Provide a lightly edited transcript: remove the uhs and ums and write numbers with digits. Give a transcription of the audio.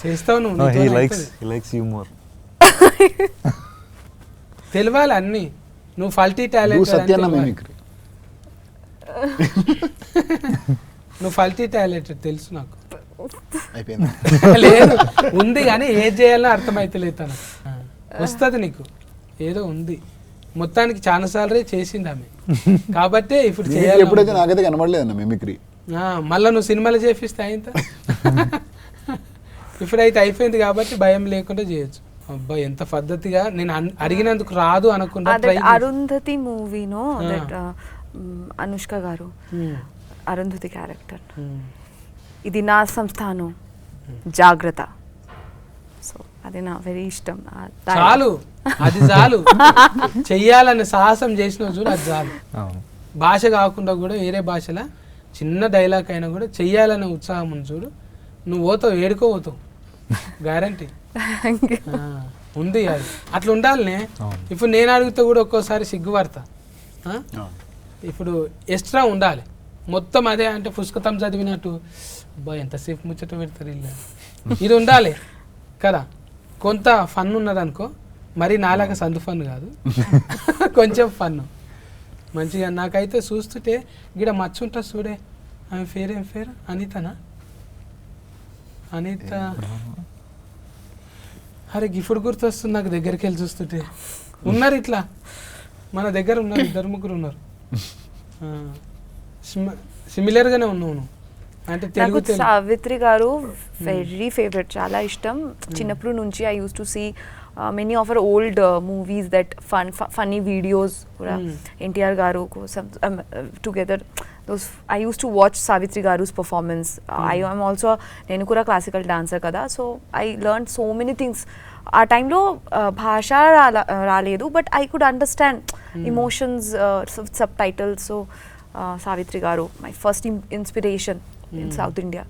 చేస్తావు నువ్వు, he నీతోనే likes అవుతుంది. he likes humor. తెలియాలి అన్ని. నువ్వు ఫల్టీ డూ టాలెంట్ సత్యన్న మిమిక్రీ. నువ్వు ఫల్టీ టాలెంటెడ్ తెలుసు నాకు. అయిపోయింది. లేదు ఉంది కానీ ఏది చేయాలో అర్థమైతలేదు తనకు. వస్తుంది నీకు, ఏదో ఉంది మొత్తానికి. చాలా సార్లు చేసింది ఆమె కాబట్టి ఇప్పుడు చేయాలి. ఎప్పుడైతే నాకైతే కనబడలేదన్న మిమిక్రీ. మళ్ళీ నువ్వు సినిమాలు చేపిస్తే అయింత. ఇప్పుడైతే అయిపోయింది కాబట్టి భయం లేకుండా చేయొచ్చు. అబ్బా ఎంత పద్ధతిగా నేను అడిగినందుకు రాదు అనకుండా అరుంధతి మూవీనో అనుష్క గారు అరుంధతి క్యారెక్టర్, ఇది నా సంస్థానం జాగ్రత్త. సో అది నా వెరీ ఇష్టం. చాలు, అది చాలు. చెయ్యాలనే సాహసం చేసిన చూడు, అది చాలు. భాష కాకుండా కూడా వేరే భాషలో చిన్న డైలాగ్ అయినా కూడా చెయ్యాలనే ఉత్సాహం ఉంది చూడు. నువ్వు పోతావు, ఏడుకోపోతావు, గ్యారంటీ ఉంది. అది అట్లా ఉండాలనే. ఇప్పుడు నేను అడిగితే కూడా ఒక్కోసారి సిగ్గుపడతా. ఇప్పుడు ఎక్స్ట్రా ఉండాలి. మొత్తం అదే అంటే పుస్తకం చదివినట్టు అబ్బా ఎంతసేపు ముచ్చట పెడతారు ఇల్లు, ఇది ఉండాలి కదా. కొంత ఫన్ ఉన్నదనుకో, మరి నాలాగా సందు ఫన్ కాదు, కొంచెం ఫన్ మంచిగా. నాకైతే చూస్తుంటే గిడ మచ్చ ఉంటుంది చూడే, ఆమె పేరేం పేరు? అనితనా? అనిత. అరే గిఫ్ట్ గుర్తొస్తుంది నాకు దగ్గరికి వెళ్ళి చూస్తుంటే. ఉన్నారు ఇట్లా మన దగ్గర ఉన్నారు, 2-3 ఉన్నారు. సిమిలర్గానే ఉన్నావు నువ్వు. అంటే తెలుగు సావిత్రి గారు వెరీ ఫేవరెట్, చాలా ఇష్టం చిన్నప్పుడు నుంచి. I use to see many of our old movies that funny videos కూడా ఎన్టీఆర్ గారు కోసం together. those I used to watch Savitri Garu's performance. I am also నేను కూడా క్లాసికల్ డాన్సర్ కదా, so I learn so many things. ఆ టైంలో భాష రాలేదు, but I could understand emotions, subtitles. So Savitri గారు my first inspiration in south India.